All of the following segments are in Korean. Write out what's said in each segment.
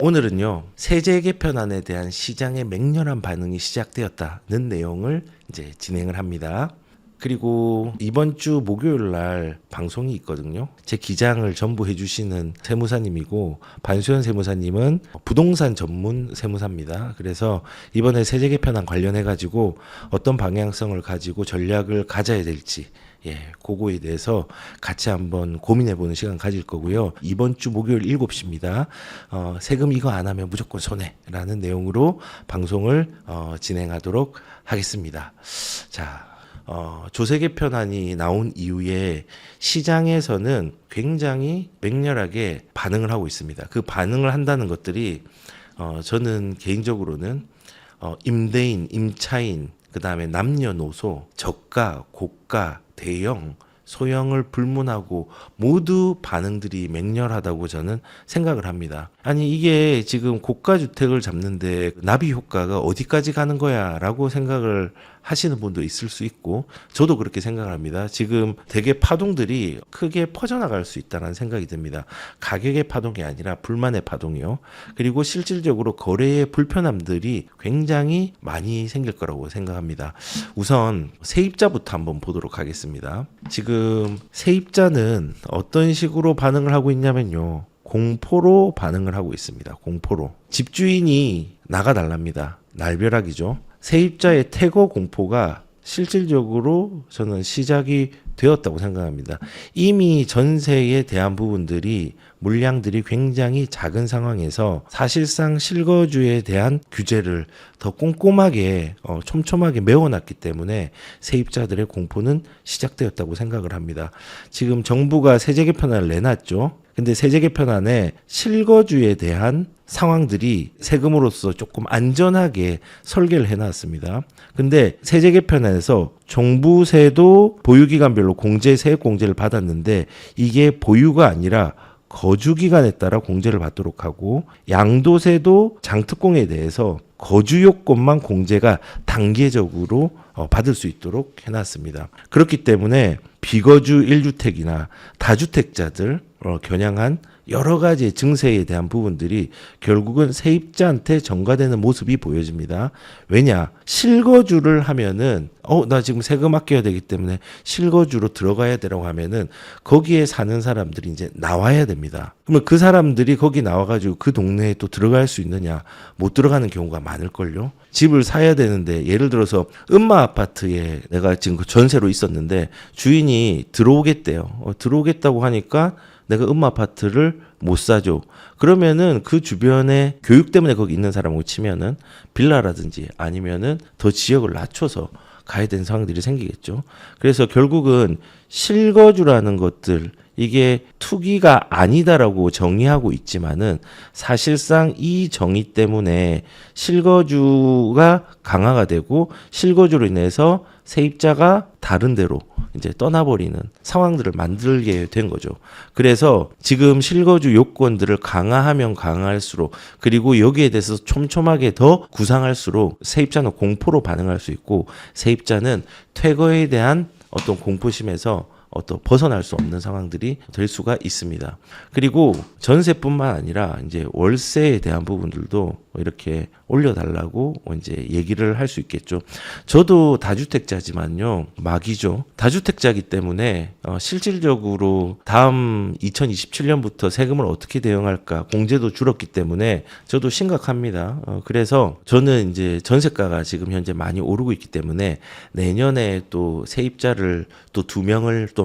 오늘은요, 세제 개편안에 대한 시장의 맹렬한 반응이 시작되었다는 내용을 이제 진행을 합니다. 그리고 이번 주 목요일 날 방송이 있거든요. 제 기장을 전부 해주시는 세무사님이고, 반수현 세무사님은 부동산 전문 세무사입니다. 그래서 이번에 세제 개편안 관련해가지고 어떤 방향성을 가지고 전략을 가져야 될지, 그거에 대해서 같이 한번 고민해보는 시간 가질 거고요. 이번 주 목요일 7시입니다. 세금 이거 안 하면 무조건 손해라는 내용으로 방송을 진행하도록 하겠습니다. 자, 조세 개편안이 나온 이후에 시장에서는 굉장히 맹렬하게 반응을 하고 있습니다. 그 반응을 한다는 것들이 저는 개인적으로는 임대인, 임차인, 그 다음에 남녀노소, 저가, 고가, 대형, 소형을 불문하고 모두 반응들이 맹렬하다고 저는 생각을 합니다. 아니 이게 지금 고가 주택을 잡는데 나비 효과가 어디까지 가는 거야 라고 생각을 하시는 분도 있을 수 있고, 저도 그렇게 생각을 합니다. 지금 되게 파동들이 크게 퍼져나갈 수 있다는 생각이 듭니다. 가격의 파동이 아니라 불만의 파동이요. 그리고 실질적으로 거래의 불편함들이 굉장히 많이 생길 거라고 생각합니다. 우선 세입자부터 한번 보도록 하겠습니다. 지금 세입자는 어떤 식으로 반응을 하고 있냐면요, 공포로 반응을 하고 있습니다. 공포로. 집주인이 나가달랍니다. 날벼락이죠. 세입자의 퇴거 공포가 실질적으로 저는 시작이 되었다고 생각합니다. 이미 전세에 대한 부분들이 물량들이 굉장히 작은 상황에서 사실상 실거주에 대한 규제를 더 꼼꼼하게 촘촘하게 메워놨기 때문에 세입자들의 공포는 시작되었다고 생각을 합니다. 지금 정부가 세제 개편안을 내놨죠. 근데 세제 개편안에 실거주에 대한 상황들이 세금으로서 조금 안전하게 설계를 해놨습니다. 근데 세제 개편안에서 종부세도 보유기간별로 세액 공제를 받았는데 이게 보유가 아니라 거주기간에 따라 공제를 받도록 하고, 양도세도 장특공에 대해서 거주 요건만 공제가 단계적으로 받을 수 있도록 해놨습니다. 그렇기 때문에 비거주 1주택이나 다주택자들 겨냥한 여러 가지 증세에 대한 부분들이 결국은 세입자한테 전가되는 모습이 보여집니다. 왜냐? 실거주를 하면은 나 지금 세금 아껴야 되기 때문에 실거주로 들어가야 되라고 하면은 거기에 사는 사람들이 이제 나와야 됩니다. 그러면 그 사람들이 거기 나와가지고 그 동네에 또 들어갈 수 있느냐? 못 들어가는 경우가 많을걸요. 집을 사야 되는데, 예를 들어서 음마 아파트에 내가 지금 그 전세로 있었는데 주인이 들어오겠대요. 들어오겠다고 하니까 내가 음마 아파트를 못 사줘. 그러면은 그 주변에 교육 때문에 거기 있는 사람하고 치면은 빌라라든지 아니면은 더 지역을 낮춰서 가야 되는 상황들이 생기겠죠. 그래서 결국은 실거주라는 것들, 이게 투기가 아니다라고 정의하고 있지만은 사실상 이 정의 때문에 실거주가 강화가 되고 실거주로 인해서 세입자가 다른 데로 이제 떠나버리는 상황들을 만들게 된 거죠. 그래서 지금 실거주 요건들을 강화하면 강화할수록, 그리고 여기에 대해서 촘촘하게 더 구상할수록 세입자는 공포로 반응할 수 있고, 세입자는 퇴거에 대한 어떤 공포심에서 벗어날 수 없는 상황들이 될 수가 있습니다. 그리고 전세뿐만 아니라 이제 월세에 대한 부분들도 이렇게 올려달라고 이제 얘기를 할 수 있겠죠. 저도 다주택자지만요, 막이죠. 다주택자이기 때문에 실질적으로 다음 2027년부터 세금을 어떻게 대응할까, 공제도 줄었기 때문에 저도 심각합니다. 그래서 저는 이제 전세가가 지금 현재 많이 오르고 있기 때문에 내년에 또 세입자를 또 2명을 또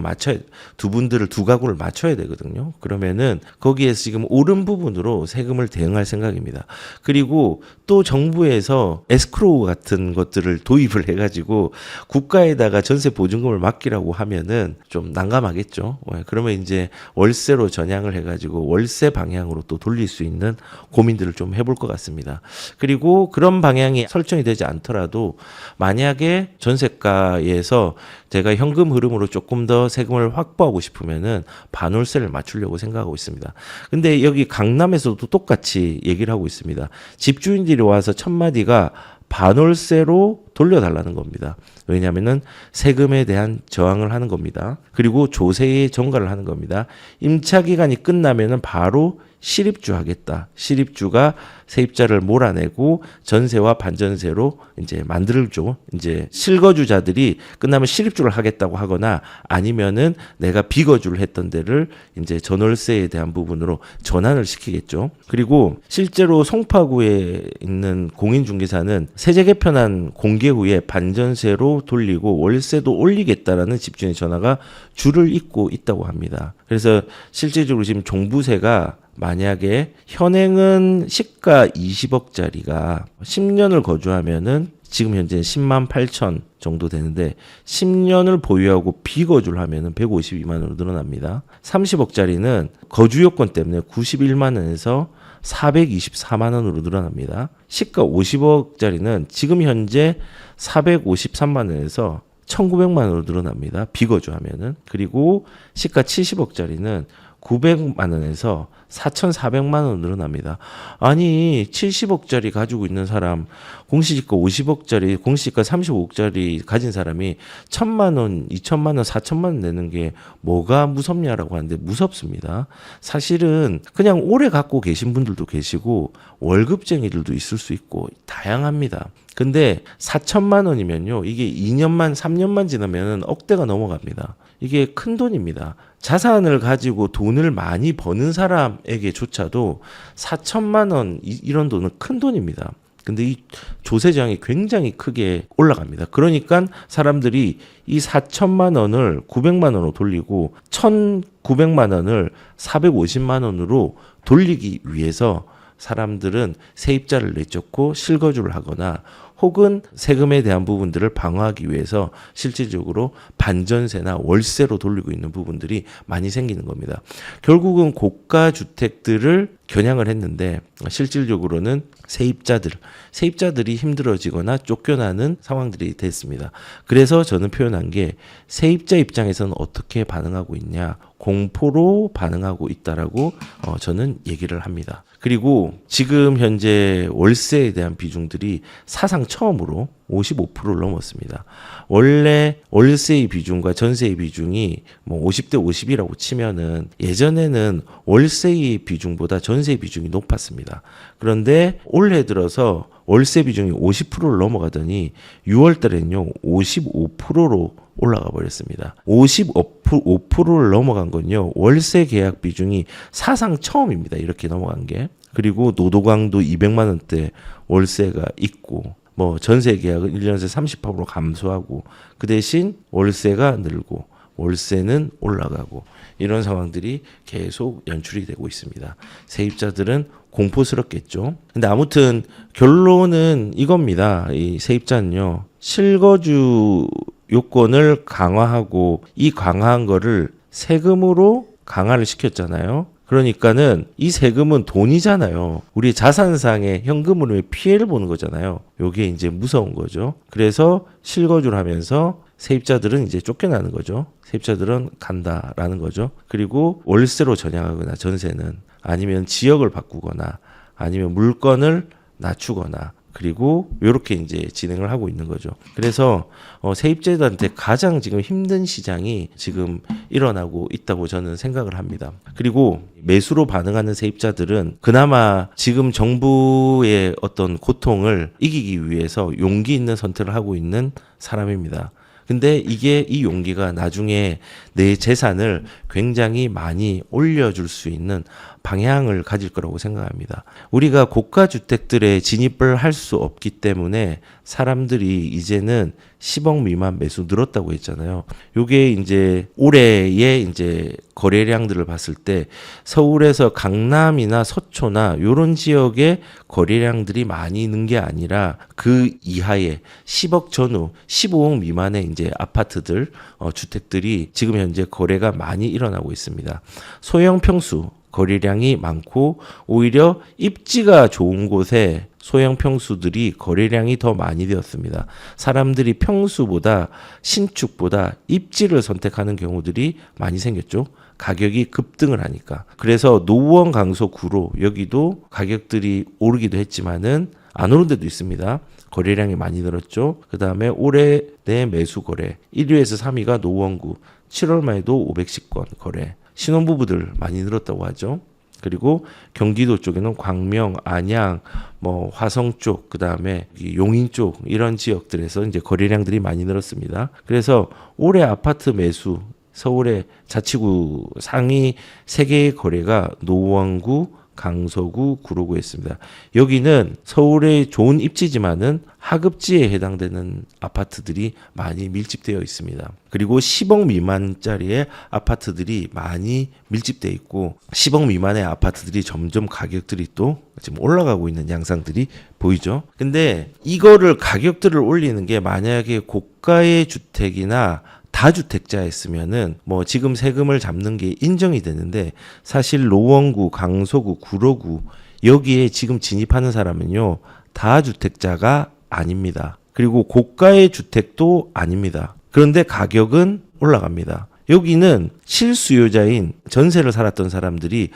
두 분들을 두 가구를 맞춰야 되거든요. 그러면은 거기에서 지금 오른 부분으로 세금을 대응할 생각입니다. 그리고 또 정부에서 에스크로우 같은 것들을 도입을 해가지고 국가에다가 전세 보증금을 맡기라고 하면은 좀 난감하겠죠. 그러면 이제 월세로 전향을 해가지고 월세 방향으로 또 돌릴 수 있는 고민들을 좀 해볼 것 같습니다. 그리고 그런 방향이 설정이 되지 않더라도 만약에 전세가에서 제가 현금 흐름으로 조금 더 세금을 확보하고 싶으면은 반월세를 맞추려고 생각하고 있습니다. 근데 여기 강남에서도 똑같이 얘기를 하고 있습니다. 집주인들이 와서 첫 마디가 반월세로 돌려달라는 겁니다. 왜냐하면은 세금에 대한 저항을 하는 겁니다. 그리고 조세에 전가를 하는 겁니다. 임차 기간이 끝나면은 바로 실입주 하겠다. 실입주가 세입자를 몰아내고 전세와 반전세로 이제 만들죠. 이제 실거주자들이 끝나면 실입주를 하겠다고 하거나 아니면은 내가 비거주를 했던 데를 이제 전월세에 대한 부분으로 전환을 시키겠죠. 그리고 실제로 송파구에 있는 공인중개사는 세제 개편안 공개 후에 반전세로 돌리고 월세도 올리겠다라는 집주인의 전화가 줄을 잇고 있다고 합니다. 그래서 실제적으로 지금 종부세가 만약에 현행은 시가 20억짜리가 10년을 거주하면은 지금 현재 10만 8천 정도 되는데 10년을 보유하고 비거주를 하면은 152만 원으로 늘어납니다. 30억짜리는 거주 요건 때문에 91만 원에서 424만 원으로 늘어납니다. 시가 50억짜리는 지금 현재 453만 원에서 1,900만 원으로 늘어납니다. 비거주하면은. 그리고 시가 70억짜리는 900만 원에서 4,400만 원 늘어납니다. 아니 70억짜리 가지고 있는 사람, 공시지가 50억짜리, 공시지가 35억짜리 가진 사람이 1,000만 원, 2,000만 원, 4,000만 원 내는 게 뭐가 무섭냐라고 하는데 무섭습니다. 사실은 그냥 오래 갖고 계신 분들도 계시고 월급쟁이들도 있을 수 있고 다양합니다. 근데 4,000만 원이면요, 이게 2년만 3년만 지나면 억대가 넘어갑니다. 이게 큰 돈입니다. 자산을 가지고 돈을 많이 버는 사람에게조차도 4,000만 원 이런 돈은 큰 돈입니다. 근데 이 조세장이 굉장히 크게 올라갑니다. 그러니까 사람들이 이 4,000만 원을 900만 원으로 돌리고 1,900만 원을 450만 원으로 돌리기 위해서 사람들은 세입자를 내쫓고 실거주를 하거나 혹은 세금에 대한 부분들을 방어하기 위해서 실질적으로 반전세나 월세로 돌리고 있는 부분들이 많이 생기는 겁니다. 결국은 고가 주택들을 겨냥을 했는데 실질적으로는 세입자들이 힘들어지거나 쫓겨나는 상황들이 됐습니다. 그래서 저는 표현한 게 세입자 입장에서는 어떻게 반응하고 있냐, 공포로 반응하고 있다라고 저는 얘기를 합니다. 그리고 지금 현재 월세에 대한 비중들이 사상 처음으로 55%를 넘었습니다. 원래 월세의 비중과 전세의 비중이 뭐 50대 50이라고 치면은 예전에는 월세의 비중보다 전세의 비중이 높았습니다. 그런데 올해 들어서 월세 비중이 50%를 넘어가더니 6월 달에는요 55%로 올라가 버렸습니다. 55%를 넘어간 건요 월세 계약 비중이 사상 처음입니다. 이렇게 넘어간 게. 그리고 노도강도 200만 원대 월세가 있고 뭐 전세 계약은 1년새 30% 감소하고 그 대신 월세가 늘고 월세는 올라가고 이런 상황들이 계속 연출이 되고 있습니다. 세입자들은 공포스럽겠죠. 근데 아무튼 결론은 이겁니다. 이 세입자는요, 실거주 요건을 강화하고 이 강화한 거를 세금으로 강화를 시켰잖아요. 그러니까는 이 세금은 돈이잖아요. 우리 자산상의 현금으로 피해를 보는 거잖아요. 요게 이제 무서운 거죠. 그래서 실거주를 하면서 세입자들은 이제 쫓겨나는 거죠. 세입자들은 간다라는 거죠. 그리고 월세로 전향하거나 전세는 아니면 지역을 바꾸거나 아니면 물건을 낮추거나 그리고 이렇게 이제 진행을 하고 있는 거죠. 그래서 세입자들한테 가장 지금 힘든 시장이 지금 일어나고 있다고 저는 생각을 합니다. 그리고 매수로 반응하는 세입자들은 그나마 지금 정부의 어떤 고통을 이기기 위해서 용기 있는 선택을 하고 있는 사람입니다. 근데 이 용기가 나중에 내 재산을 굉장히 많이 올려줄 수 있는 방향을 가질 거라고 생각합니다. 우리가 고가 주택들에 진입을 할 수 없기 때문에 사람들이 이제는 10억 미만 매수 늘었다고 했잖아요. 요게 이제 올해의 이제 거래량들을 봤을 때 서울에서 강남이나 서초나 요런 지역의 거래량들이 많이 는 게 아니라 그 이하의 10억 전후 15억 미만의 이제 아파트들 주택들이 지금 현재 거래가 많이 일어나고 있습니다. 소형 평수 거래량이 많고 오히려 입지가 좋은 곳에 소형 평수들이 거래량이 더 많이 되었습니다. 사람들이 평수보다 신축보다 입지를 선택하는 경우들이 많이 생겼죠. 가격이 급등을 하니까. 그래서 노원 강서 구로 여기도 가격들이 오르기도 했지만은 안 오른 데도 있습니다. 거래량이 많이 늘었죠. 그 다음에 올해 내 매수 거래 1위에서 3위가 노원구 7월만 해도 510건 거래. 신혼부부들 많이 늘었다고 하죠. 그리고 경기도 쪽에는 광명, 안양, 뭐 화성 쪽, 그다음에 용인 쪽 이런 지역들에서 이제 거래량들이 많이 늘었습니다. 그래서 올해 아파트 매수 서울의 자치구 상위 3개의 거래가 노원구, 강서구, 구로구였습니다. 여기는 서울의 좋은 입지지만은 하급지에 해당되는 아파트들이 많이 밀집되어 있습니다. 그리고 10억 미만짜리의 아파트들이 많이 밀집되어 있고 10억 미만의 아파트들이 점점 가격들이 또 지금 올라가고 있는 양상들이 보이죠. 근데 이거를 가격들을 올리는 게 만약에 고가의 주택이나 다주택자였으면은 뭐 지금 세금을 잡는 게 인정이 되는데 사실 노원구, 강서구, 구로구 여기에 지금 진입하는 사람은요 다주택자가 아닙니다. 그리고 고가의 주택도 아닙니다. 그런데 가격은 올라갑니다. 여기는 실수요자인 전세를 살았던 사람들이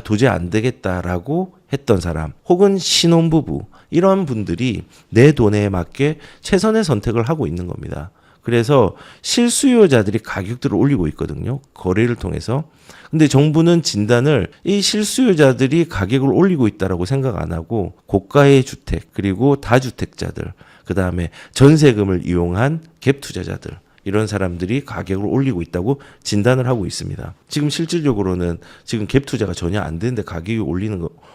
도저히 안 되겠다라고 했던 사람 혹은 신혼부부 이런 분들이 내 돈에 맞게 최선의 선택을 하고 있는 겁니다. 그래서 실수요자들이 가격들을 올리고 있거든요. 거래를 통해서. 근데 정부는 진단을 이 실수요자들이 가격을 올리고 있다라고 생각 안 하고 고가의 주택 그리고 다주택자들 그다음에 전세금을 이용한 갭 투자자들 이런 사람들이 가격을 올리고 있다고 진단을 하고 있습니다. 지금 실질적으로는 지금 갭 투자가 전혀 안 되는데 가격이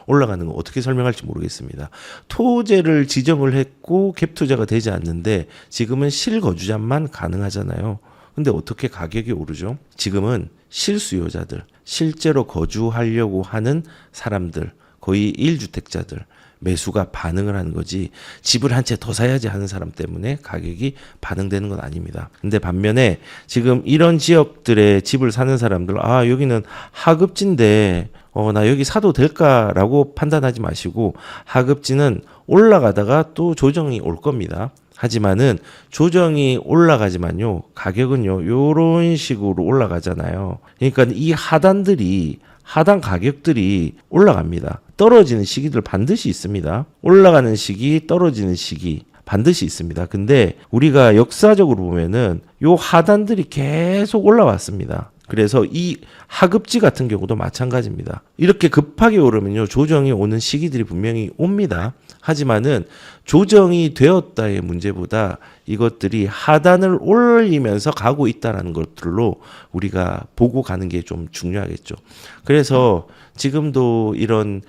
올라가는 거 어떻게 설명할지 모르겠습니다. 토지를 지정을 했고 갭 투자가 되지 않는데 지금은 실거주자만 가능하잖아요. 근데 어떻게 가격이 오르죠? 지금은 실수요자들, 실제로 거주하려고 하는 사람들, 거의 1주택자들 매수가 반응을 하는 거지 집을 한 채 더 사야지 하는 사람 때문에 가격이 반응되는 건 아닙니다. 근데 반면에 지금 이런 지역들의 집을 사는 사람들 여기는 하급지인데 나 여기 사도 될까라고 판단하지 마시고 하급지는 올라가다가 또 조정이 올 겁니다. 하지만은 조정이 올라가지만요 가격은요 요런 식으로 올라가잖아요. 그러니까 이 하단 가격들이 올라갑니다. 떨어지는 시기들 반드시 있습니다. 올라가는 시기, 떨어지는 시기 반드시 있습니다. 근데 우리가 역사적으로 보면은 요 하단들이 계속 올라왔습니다. 그래서 이 하급지 같은 경우도 마찬가지입니다. 이렇게 급하게 오르면요 조정이 오는 시기들이 분명히 옵니다. 하지만은 조정이 되었다의 문제보다 이것들이 하단을 올리면서 가고 있다는 것들로 우리가 보고 가는 게 좀 중요하겠죠. 그래서 지금도 이런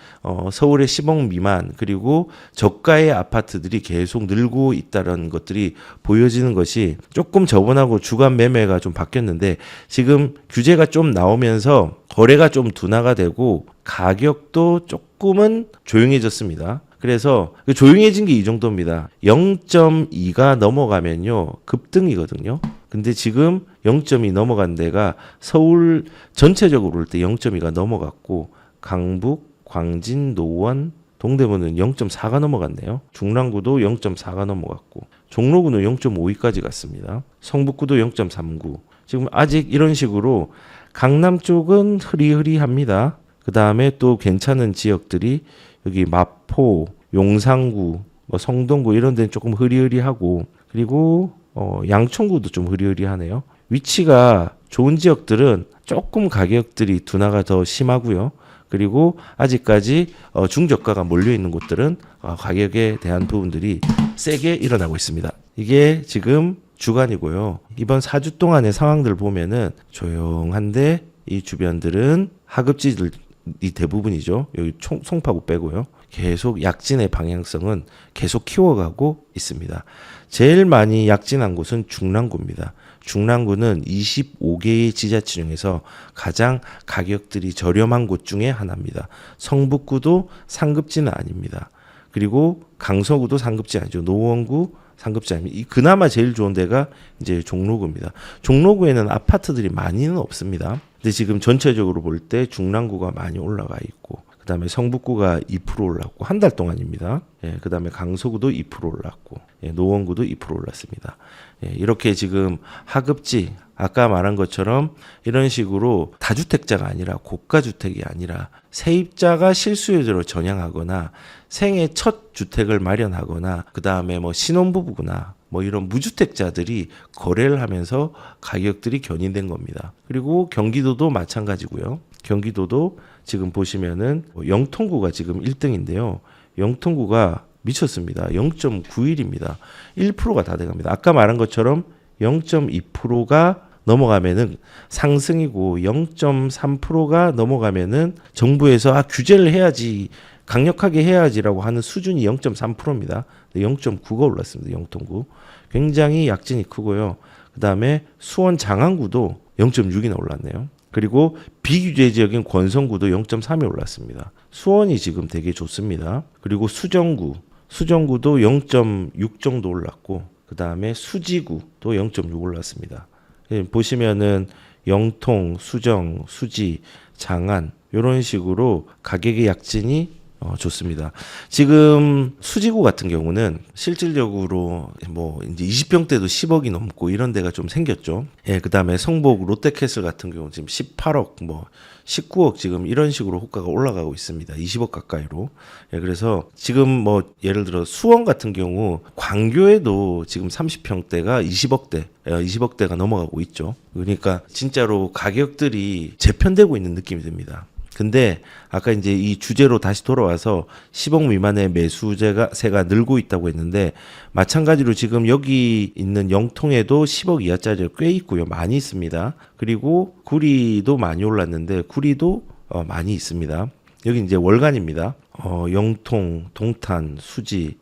서울의 10억 미만 그리고 저가의 아파트들이 계속 늘고 있다는 것들이 보여지는 것이 조금 저번하고 주간 매매가 좀 바뀌었는데 지금 규제가 좀 나오면서 거래가 좀 둔화가 되고 가격도 조금은 조용해졌습니다. 그래서 조용해진 게 이 정도입니다. 0.2가 넘어가면요 급등이거든요. 근데 지금 0.2 넘어간 데가 서울 전체적으로 볼 때 0.2가 넘어갔고 강북, 광진, 노원, 동대문은 0.4가 넘어갔네요. 중랑구도 0.4가 넘어갔고 종로구는 0.52까지 갔습니다. 성북구도 0.39. 지금 아직 이런 식으로 강남 쪽은 흐리흐리합니다. 그 다음에 또 괜찮은 지역들이 여기 마포, 용산구, 성동구 이런 데는 조금 흐리흐리하고 그리고 양천구도 좀 흐리흐리하네요. 위치가 좋은 지역들은 조금 가격들이 둔화가 더 심하고요. 그리고 아직까지 중저가가 몰려있는 곳들은 가격에 대한 부분들이 세게 일어나고 있습니다. 이게 지금 주간이고요. 이번 4주 동안의 상황들 보면은 조용한데 이 주변들은 하급지들이 대부분이죠. 여기 송파구 빼고요. 계속 약진의 방향성은 계속 키워가고 있습니다. 제일 많이 약진한 곳은 중랑구입니다. 중랑구는 25개의 지자체 중에서 가장 가격들이 저렴한 곳 중에 하나입니다. 성북구도 상급지는 아닙니다. 그리고 강서구도 상급지 아니죠. 노원구 상급지 아닙니다. 그나마 제일 좋은 데가 이제 종로구입니다. 종로구에는 아파트들이 많이는 없습니다. 근데 지금 전체적으로 볼 때 중랑구가 많이 올라가 있고 그다음에 성북구가 2% 올랐고 한 달 동안입니다. 그다음에 강서구도 2% 올랐고 노원구도 2% 올랐습니다. 이렇게 지금 하급지 아까 말한 것처럼 이런 식으로 다주택자가 아니라 고가주택이 아니라 세입자가 실수요자로 전향하거나 생애 첫 주택을 마련하거나 그다음에 신혼부부구나 이런 무주택자들이 거래를 하면서 가격들이 견인된 겁니다. 그리고 경기도도 마찬가지고요. 경기도도 지금 보시면은 영통구가 지금 1등인데요. 영통구가 미쳤습니다. 0.91입니다. 1%가 다 돼갑니다. 아까 말한 것처럼 0.2%가 넘어가면은 상승이고 0.3%가 넘어가면은 정부에서 규제를 해야지, 강력하게 해야지라고 하는 수준이 0.3%입니다. 0.9가 올랐습니다. 영통구. 굉장히 약진이 크고요. 그다음에 수원 장안구도 0.6이나 올랐네요. 그리고 비규제 지역인 권성구도 0.3이 올랐습니다. 수원이 지금 되게 좋습니다. 그리고 수정구도 0.6 정도 올랐고, 그다음에 수지구도 0.6 올랐습니다. 보시면은 영통, 수정, 수지, 장안 이런 식으로 가격의 약진이 좋습니다. 지금 수지구 같은 경우는 실질적으로 뭐 이제 20평대도 10억이 넘고 이런 데가 좀 생겼죠. 예, 그다음에 성북 롯데캐슬 같은 경우 지금 18억, 뭐 19억 지금 이런 식으로 호가가 올라가고 있습니다. 20억 가까이로. 예, 그래서 지금 뭐 예를 들어 수원 같은 경우 광교에도 지금 30평대가 20억대가 넘어가고 있죠. 그러니까 진짜로 가격들이 재편되고 있는 느낌이 듭니다. 근데 아까 이제 이 주제로 다시 돌아와서 10억 미만의 매수세가 늘고 있다고 했는데, 마찬가지로 지금 여기 있는 영통에도 10억 이하짜리가 꽤 있고요. 많이 있습니다. 그리고 구리도 많이 올랐는데 구리도 많이 있습니다. 여기 이제 월간입니다. 영통, 동탄, 수지,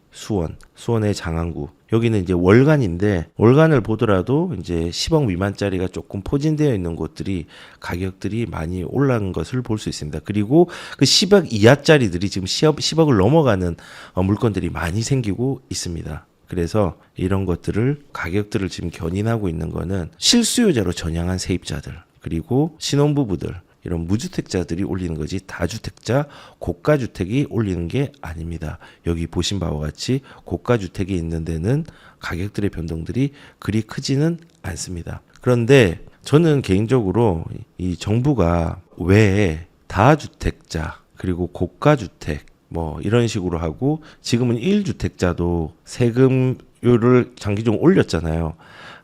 수원의 장안구. 여기는 이제 월간인데, 월간을 보더라도 이제 10억 미만짜리가 조금 포진되어 있는 곳들이 가격들이 많이 올라간 것을 볼 수 있습니다. 그리고 그 10억 이하짜리들이 지금 10억을 넘어가는 물건들이 많이 생기고 있습니다. 그래서 이런 것들을, 가격들을 지금 견인하고 있는 거는 실수요자로 전향한 세입자들, 그리고 신혼부부들, 이런 무주택자들이 올리는 거지 다주택자, 고가주택이 올리는 게 아닙니다. 여기 보신 바와 같이 고가주택이 있는 데는 가격들의 변동들이 그리 크지는 않습니다. 그런데 저는 개인적으로 이 정부가 왜 다주택자 그리고 고가주택 뭐 이런 식으로 하고, 지금은 1주택자도 세금료를 장기적으로 올렸잖아요.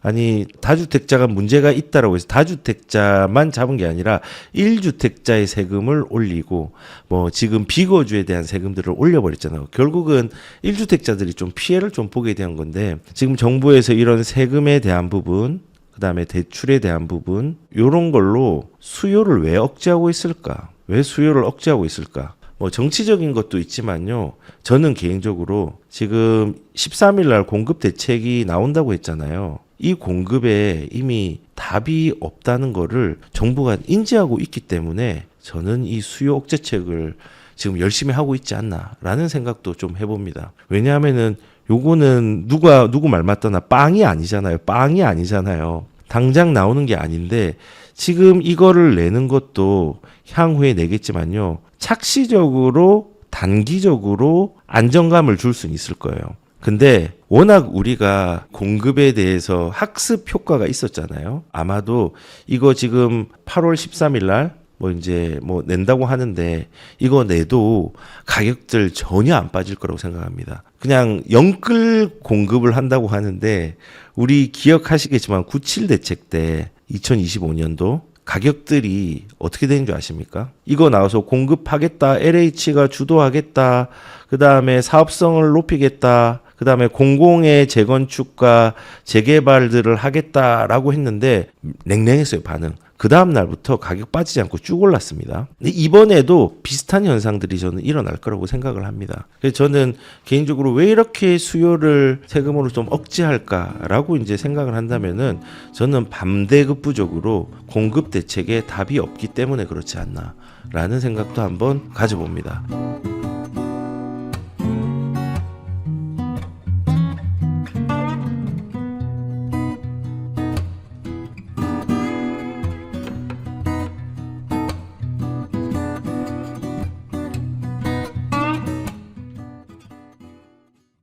아니, 다주택자가 문제가 있다라고 해서 다주택자만 잡은 게 아니라 1주택자의 세금을 올리고, 뭐 지금 비거주에 대한 세금들을 올려버렸잖아요. 결국은 1주택자들이 좀 피해를 좀 보게 된 건데, 지금 정부에서 이런 세금에 대한 부분, 그다음에 대출에 대한 부분, 이런 걸로 수요를 왜 억제하고 있을까? 왜 수요를 억제하고 있을까? 뭐 정치적인 것도 있지만요. 저는 개인적으로 지금 13일 날 공급 대책이 나온다고 했잖아요. 이 공급에 이미 답이 없다는 거를 정부가 인지하고 있기 때문에 저는 이 수요 억제책을 지금 열심히 하고 있지 않나라는 생각도 좀 해봅니다. 왜냐하면은 요거는 누구 말 맞다나 빵이 아니잖아요. 당장 나오는 게 아닌데, 지금 이거를 내는 것도 향후에 내겠지만요. 착시적으로 단기적으로 안정감을 줄 수는 있을 거예요. 근데 워낙 우리가 공급에 대해서 학습 효과가 있었잖아요. 아마도 이거 지금 8월 13일 날 뭐 이제 뭐 낸다고 하는데, 이거 내도 가격들 전혀 안 빠질 거라고 생각합니다. 그냥 영끌 공급을 한다고 하는데, 우리 기억하시겠지만 97 대책 때 2025년도 가격들이 어떻게 되는 줄 아십니까? 이거 나와서 공급하겠다, LH가 주도하겠다, 그 다음에 사업성을 높이겠다, 그 다음에 공공의 재건축과 재개발들을 하겠다라고 했는데 냉랭했어요, 반응. 그 다음 날부터 가격 빠지지 않고 쭉 올랐습니다. 근데 이번에도 비슷한 현상들이 저는 일어날 거라고 생각을 합니다. 그래서 저는 개인적으로 왜 이렇게 수요를 세금으로 좀 억제할까라고 이제 생각을 한다면은, 저는 반대급부적으로 공급 대책에 답이 없기 때문에 그렇지 않나라는 생각도 한번 가져봅니다.